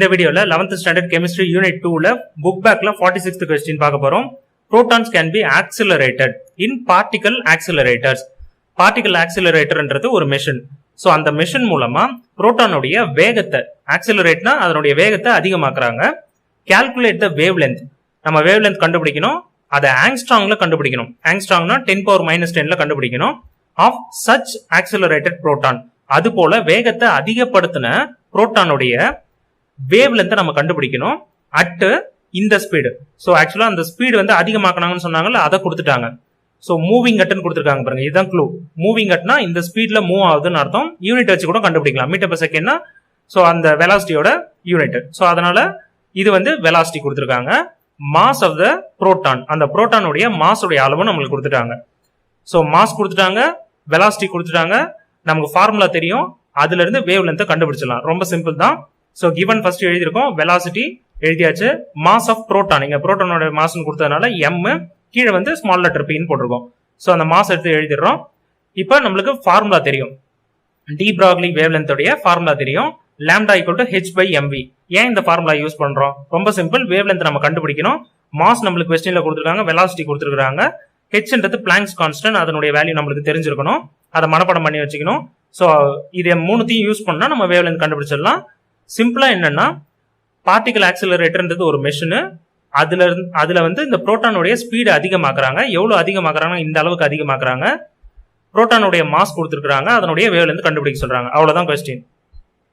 இந்த வீடியோல 11th standard chemistry unit 2ல புக் பேக்ல 46th क्वेश्चन பார்க்க போறோம். Protons can be accelerated in particle accelerators. Particle acceleratorன்றது ஒரு மெஷின். சோ அந்த மெஷின் மூலமா புரோட்டானுடைய வேகத்தை ஆக்சிலரேட்னா அதனுடைய வேகத்தை அதிகமாக்குறாங்க. Calculate the wavelength. நம்ம வேவ்லென்த் கண்டுபிடிக்கணும். அதை ஆங்ஸ்ட்ராங்ல கண்டுபிடிக்கணும். ஆங்ஸ்ட்ராங்னா 10⁻⁻10ல கண்டுபிடிக்கணும். Of such accelerated proton. அது போல வேகத்தை அதிகப்படுத்தின புரோட்டானுடைய வேவ் லென்த் நம்ம கண்டுபிடிக்கணும் அட் இந்த ஸ்பீடு. ஸோ ஆக்சுவலா அந்த ஸ்பீடு வந்து அதிகமாக்கணும்னு சொன்னாங்கல்ல, அதை கொடுத்துட்டாங்க. ஸோ மூவிங் அட்னு கொடுத்துருக்காங்க பாருங்க, இதுதான் க்ளூ. மூவிங் அட்னா இந்த ஸ்பீட்ல மூவ் ஆகுதுன்னு அர்த்தம். யூனிட் வச்சு கூட கண்டுபிடிக்கலாம். மீட்டர் பர் செகண்ட்னா ஸோ அந்த வெலாசிட்டியோட யூனிட். ஸோ அதனால இது வந்து வெலாசிட்டி கொடுத்துருக்காங்க. மாஸ் ஆஃப் த புரோட்டான், அந்த புரோட்டானுடைய மாஸுடைய அளவு நம்மளுக்கு கொடுத்துட்டாங்க. ஸோ மாஸ் கொடுத்துட்டாங்க, வெலாசிட்டி கொடுத்துட்டாங்க, நமக்கு ஃபார்முலா தெரியும், அதுல இருந்து வேவ் லென்த்தை கண்டுபிடிச்சிடலாம். ரொம்ப சிம்பிள் தான். ஸோ கிவன் ஃபர்ஸ்ட் எழுதியிருக்கோம், வெலாசிட்டி எழுதியாச்சு, மாஸ் ஆஃப் புரோட்டான், இங்க புரோட்டானோட மாஸ்ன்னு கொடுத்ததுனால எம், கீழே வந்து ஸ்மால் லெட்டர் பின்னு போட்டிருக்கோம். ஸோ அந்த மாஸ் எடுத்து எழுதிடுறோம். இப்போ நம்மளுக்கு ஃபார்முலா தெரியும், டி பிராக்லி வேவ் லென்த்தோடைய ஃபார்முலா தெரியும், லாம்டா ஈக்குவல் டு h/mv. ஏன் இந்த ஃபார்முலா யூஸ் பண்றோம்? ரொம்ப சிம்பிள், வேவ் லென்த் நம்ம கண்டுபிடிக்கணும். மாஸ் நம்மளுக்கு கொஸ்டின்ல கொடுத்துருக்காங்க, வெலாசிட்டி கொடுத்துருக்காங்க, ஹெச்ன்றது பிளாங்க்ஸ் கான்ஸ்டன்ட், அதனுடைய வேல்யூ நம்மளுக்கு தெரிஞ்சிருக்கணும், அதை மனப்பாடம் பண்ணி வச்சுக்கணும். ஸோ இதை மூணுத்தையும் யூஸ் பண்ணா நம்ம வேவ் லென்த் கண்டுபிடிச்சிடலாம். சிம்பிளா என்னன்னா, பார்ட்டிகல் ஆக்சிலரேட்டர்ன்றது ஒரு மெஷின். அதுல வந்து இந்த புரோட்டானுடைய ஸ்பீடு அதிகமாக்குறாங்க. எவ்வளவு அதிகமாக்குறாங்க? இந்த அளவுக்கு அதிகமாக்குறாங்க. புரோட்டானுடைய மாஸ் கொடுத்துருக்காங்க, அதனுடைய வேவ் லென்த் கண்டுபிடிக்க சொல்றாங்க. அவ்வளவுதான் கொஸ்டின்.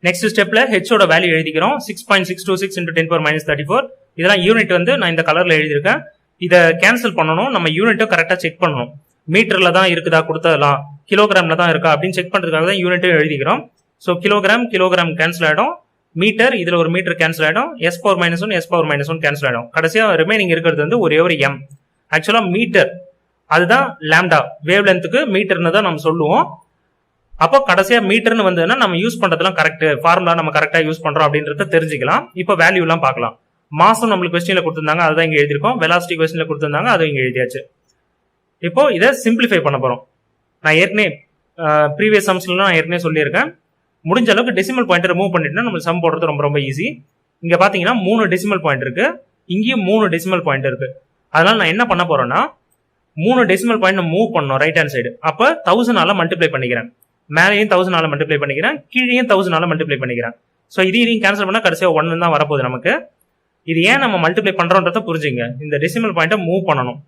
நெக்ஸ்ட் ஸ்டெப்ல ஹெச்சோட வேல்யூ எழுதிக்கிறோம். 6.626 × 10⁻34. இதெல்லாம் யூனிட் வந்து நான் இந்த கலர்ல எழுதியிருக்கேன். இதை கேன்சல் பண்ணணும். நம்ம யூனிட்டை கரெக்டா செக் பண்ணணும். மீட்டர்ல தான் இருக்குதா கொடுத்ததெல்லாம், கிலோகிராம்ல தான் இருக்கா அப்படின்னு செக் பண்றதுக்காக தான் யூனிட்டும் எழுதிக்கிறோம். ஸோ கிலோகிராம் கேன்சல் ஆயிடும், மீட்டர் இதுல ஒரு மீட்டர் கேன்சல் ஆயிடும், s⁻⁻1 s⁻⁻1 கேன்சல் ஆயிடும். கடைசியா ரிமைனிங் இருக்கிறது வந்து ஒரே ஒரு m. ஆக்சுவலா மீட்டர் அதுதான் லாம்டா, வேவ் லென்த்துக்கு மீட்டர்னு தான் நம்ம சொல்லுவோம். அப்போ கடைசியா மீட்டர்னு வந்ததுன்னா நம்ம யூஸ் பண்றதுலாம் கரெக்ட், ஃபார்முலா நம்ம கரெக்டா யூஸ் பண்றோம் அப்படின்றத தெரிஞ்சுக்கலாம். இப்போ வேல்யூ எல்லாம் பார்க்கலாம். மாசம் நம்மளுக்கு கொஸ்டின்ல கொடுத்திருந்தாங்க, அதுதான் இங்க எழுதிருக்கோம். வெலாசிட்டி கொஸ்டின்ல கொடுத்திருந்தாங்க, அது இங்க எழுதியாச்சு. இப்போ இதை சிம்பிளிஃபை பண்ண போறோம். நான் ஏற்கனவே ப்ரீவியஸ் சம்ஸ்ல நான் ஏற்கனவே சொல்லியிருக்கேன், முடிஞ்ச அளவுக்கு டெசிமல் பாயிண்ட் ரிமூவ் பண்ணிட்டுனா நம்ம சம் போடுறது ரொம்ப ரொம்ப ஈஸி. இங்க பாத்தீங்கன்னா 3 டெசிமல் பாயிண்ட் இருக்கு, இங்கேயும் 3 டெசிமல் பாயிண்ட் இருக்கு. அதனால நான் என்ன பண்ண போறேன்னா, 3 டெசிமல் பாயிண்ட் மூவ் பண்ணணும் ரைட் ஹேண்ட் சைடு. அப்ப 1000 மல்டிப்ளை பண்ணிக்கிறேன், மேலேயும் 1000 மல்டிப்ளை பண்ணிக்கிறேன், கீழேயும் 1000 மல்டிப்ளை பண்ணிக்கிறேன். ஸோ இதையும் கேன்சல் பண்ணா கடைசியா 1 தான் வரப்போகுது நமக்கு. இது ஏன் நம்ம மல்டிப்ளை பண்றோன்றத புரிஞ்சுங்க. இந்த டெசிமல் பாயிண்ட்டை மூவ் பண்ணணும்.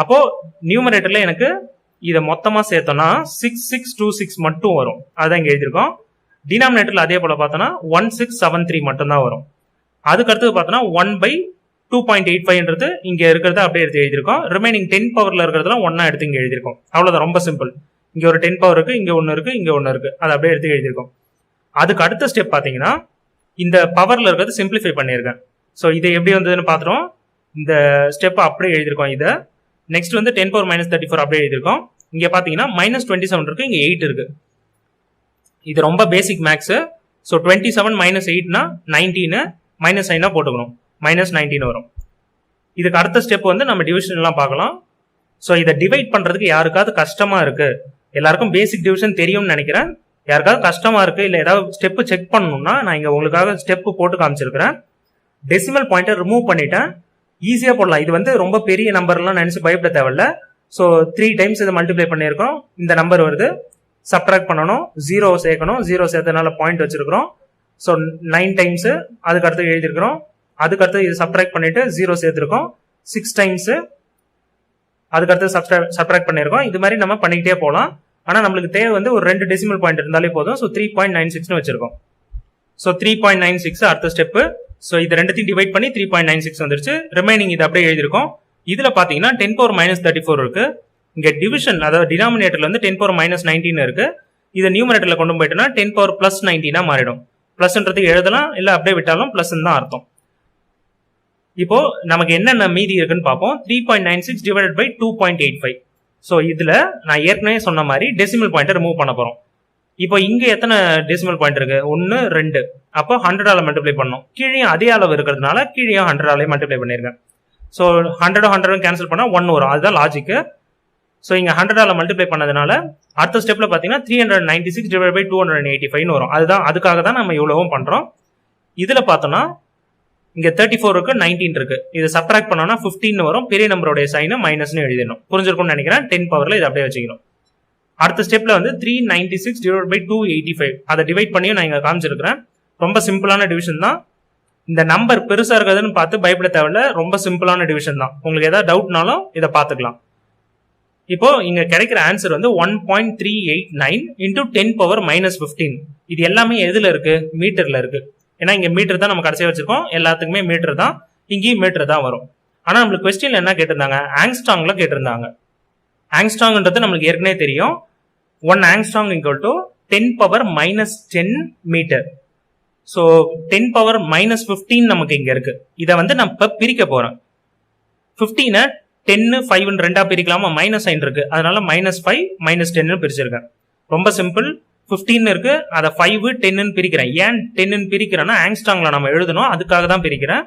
அப்போ நியூமரேட்டர்ல எனக்கு இதை மொத்தமா சேர்த்தோம்னா 6626 மட்டும் வரும், அதான் இங்க எழுதிருக்கோம். டினாமினேட்டர்ல அதே போல பார்த்தோம்னா 1673 மட்டும் தான் வரும். அதுக்கு அடுத்து பார்த்தோம்னா 1/2.85ன்றது இங்க இருக்கிறத அப்படியே எடுத்து எழுதிருக்கோம். ரிமைனிங் 10 பவர்ல இருக்கிறதுலாம் ஒன்னா எடுத்து இங்க எழுதிருக்கோம். அவ்வளவுதான், ரொம்ப சிம்பிள். இங்க ஒரு 10 பவர் இருக்கு, இங்க ஒன்னு இருக்கு, இங்க ஒன்னு இருக்கு, அதை அப்படியே எடுத்து எழுதிருக்கோம். அதுக்கு அடுத்த ஸ்டெப் பாத்தீங்கன்னா, இந்த பவர்ல இருக்கிறது சிம்பிளிஃபை பண்ணிருக்கேன். ஸோ இதை எப்படி வந்ததுன்னு பாத்துறோம். இந்த ஸ்டெப் அப்படியே எழுதிருக்கோம். இதை நெக்ஸ்ட் வந்து 10⁻34 அப்படியே எழுதிருக்கோம். இங்க பாத்தீங்கன்னா -27 இருக்கு, இங்க 8 இருக்கு. இது ரொம்ப பேசிக் மேக்ஸ். ஸோ 27 - 8னா 19, -9 போட்டுக்கணும், -19 வரும். இதுக்கு அடுத்த ஸ்டெப் வந்து நம்ம டிவிஷன் எல்லாம் பார்க்கலாம். ஸோ இதை டிவைட் பண்றதுக்கு யாருக்காவது கஷ்டமா இருக்கு, எல்லாருக்கும் பேசிக் டிவிஷன் தெரியும்னு நினைக்கிறேன். யாருக்காவது கஷ்டமா இருக்கு, இல்ல ஏதாவது ஸ்டெப் செக் பண்ணணும்னா நான் இங்க உங்களுக்காக ஸ்டெப் போட்டு காமிச்சிருக்கிறேன். டெசிமல் பாயிண்ட்டை ரிமூவ் பண்ணிட்டேன், ஈஸியா போடலாம். இது வந்து ரொம்ப பெரிய நம்பர்லாம் நினைச்சு பயப்பட தேவையில்ல. ஸோ 3 டைம்ஸ் இதை மல்டிப்ளை பண்ணியிருக்கோம், இந்த நம்பர் வருது. சப்ட்ராக்ட் பண்ணணும், 0 சேர்க்கணும், 0 சேர்த்தனால பாயிண்ட் வச்சிருக்கிறோம். ஸோ 9 டைம்ஸ் அதுக்கு அடுத்து எழுதிருக்கிறோம். அதுக்கு அடுத்து இது சப்ட்ராக்ட் பண்ணிட்டு 0 சேர்த்திருக்கோம். 6 டைம்ஸ் அதுக்கு அடுத்து சப்ட்ராக்ட் பண்ணிருக்கோம். இது மாதிரி நம்ம பண்ணிக்கிட்டே போகலாம். ஆனா நம்மளுக்கு தேவை வந்து ஒரு 2 டெசிமல் பாயிண்ட் இருந்தாலே போதும். ஸோ 3.96 வச்சிருக்கோம். ஸோ 3.96 அடுத்த ஸ்டெப். ஸோ இது ரெண்டுத்தையும் டிவைட் பண்ணி 3.96 வந்துருச்சு. ரிமைனிங் இது அப்படியே எழுதிருக்கோம். இதுல பாத்தீங்கன்னா 10⁻−34 இருக்கு. இங்க டிவிஷன், அதாவது டினாமினேட்டர்ல வந்து 10⁻−19 இருக்கு. இதை நியூமரேட்டர்ல கொண்டு போயிட்டோம்னா 10⁻+19 மாறிடும். பிளஸ்ன்றது எழுதலாம், இல்ல அப்படியே விட்டாலும் பிளஸ் தான் அர்த்தம். இப்போ நமக்கு என்னென்ன மீதி இருக்குன்னு பார்ப்போம். 3.96 டிவைடட் பை 2.85. ஸோ இதுல நான் ஏற்கனவே சொன்ன மாதிரி டெசிமல் பாயிண்ட் ரிமூவ் பண்ண போறோம். இப்போ இங்க எத்தனை டெசிமல் பாயிண்ட் இருக்கு? 1, 2. அப்போ 100 மல்டிப்ளை பண்ணணும். கீழே அதே அளவு இருக்கிறதுனால கீழே 100 மல்டிப்ளை பண்ணிருக்கேன். ஸோ 100 கேன்சல் பண்ணா 1 வரும், அதுதான் லாஜிக். ஸோ இங்க 100 மல்டிப்ளை பண்ணதுனால அடுத்த ஸ்டெப்ல பாத்தீங்கன்னா 396 டிவைட் பை 285 வரும். அதுதான், அதுக்காக தான் நம்ம இவ்வளவும் பண்றோம். இதுல பார்த்தோம்னா இங்க 34 இருக்கு 19 இருக்கு. இதை சப்ட்ராக்ட் பண்ணோம்னா 15 வரும். பெரிய நம்பருடைய சைன் மைனஸ்னு எழுதிடணும். புரிஞ்சிருக்கும்னு நினைக்கிறேன். 10 பவர்ல இதை அப்படியே வச்சுக்கணும். அடுத்த ஸ்டெப்ல வந்து 396 டிவைட் பை 285 அதை டிவைட் பண்ணியும் நான் இங்க காமிச்சிருக்கிறேன். ரொம்ப சிம்பிளான டிவிஷன் தான். இந்த நம்பர் பெருசா இருக்குதுன்னு பார்த்து பயப்பட தேவையில்ல. ரொம்ப சிம்பிளான டிவிஷன் தான். உங்களுக்கு ஏதாவது டவுட்னாலும் இதை பார்த்துக்கலாம். இப்போ இங்க கிடைக்கிற ஆன்சர் வந்து 1.389 இன்டூ 10 பவர் மைனஸ் 15. இது எல்லாமே எதுல இருக்கு? மீட்டர்ல இருக்கு. ஏன்னா இங்க மீட்டர் தான் நம்ம கடைசியா வச்சிருக்கோம். எல்லாத்துக்குமே மீட்டர் தான். இங்கேயும் மீட்டர் தான் வரும். ஆனா நம்மளுக்கு கொஸ்டின்ல என்ன கேட்டிருந்தாங்க? ஆங்ஸ்ட்ராங்ல கேட்டிருந்தாங்க. ஆங்ஸ்ட்ராங்ன்றது நம்மளுக்கு ஏற்கனவே தெரியும். 1 angstrom equal to 10 power minus 10 metre. So 10 power minus 15 நமக்கு இங்க இருக்கு. இதை வந்து நான் இப்ப பிரிக்க போறேன். 15 10 5 ரெண்டா பிரிக்கலாமா? மைனஸ் சைன் இருக்கு, அதனால -5 -10 பிரிச்சிருக்கேன். ரொம்ப சிம்பிள். 15 இருக்கு, அதை 5 10 பிரிக்கிறேன். ஏன் 10 பிரிக்கிறேன்னா ஆங்ஸ்ட்ராங்ல நம்ம எழுதணும், அதுக்காக தான் பிரிக்கிறேன்.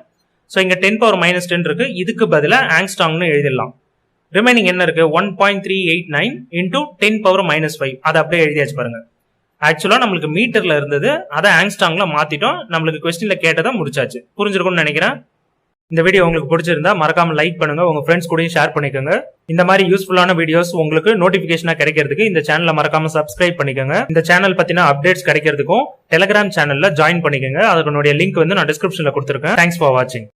ஸோ இங்க 10 பவர் -10 இருக்கு, இதுக்கு பதிலாக ஆங்ஸ்ட்ராங்னு எழுதிடலாம். ரிமைனிங் என்ன இருக்கு? 1.389 இன்டூ 10 பவர் -5 அதை அப்படியே எழுதியாச்சு பாருங்க. ஆக்சுவலா நம்மளுக்கு மீட்டர்ல இருந்தது, அதை ஆங்ஸ்ட்ராங்ல மாத்திட்டோம். நம்மளுக்கு கொஸ்டின்ல கேட்டதை முடிச்சாச்சு. புரிஞ்சிருக்கும்னு நினைக்கிறேன். இந்த வீடியோ உங்களுக்கு பிடிச்சிருந்தா மறக்காம லைக் பண்ணுங்க, உங்க ஃப்ரெண்ட்ஸ் கூடயும் ஷேர் பண்ணிக்கோங்க. இந்த மாதிரி யூஸ்ஃபுல்லான வீடியோஸ் உங்களுக்கு நோட்டிபிகேஷனா கிடைக்கிறதுக்கு இந்த சேனலை மறக்காம சப்ஸ்கிரைப் பண்ணிக்கோங்க. இந்த சேனல் பத்தின அப்டேட்ஸ் கிடைக்கிறதுக்கும் டெலிகிராம் சேனல்ல ஜாயின் பண்ணிக்கோங்க. அதனுடைய லிங்க் வந்து நான் டிஸ்கிரிப்ஷன்ல கொடுத்துருக்கேன். தேங்க்ஸ் ஃபார் வாட்சிங்.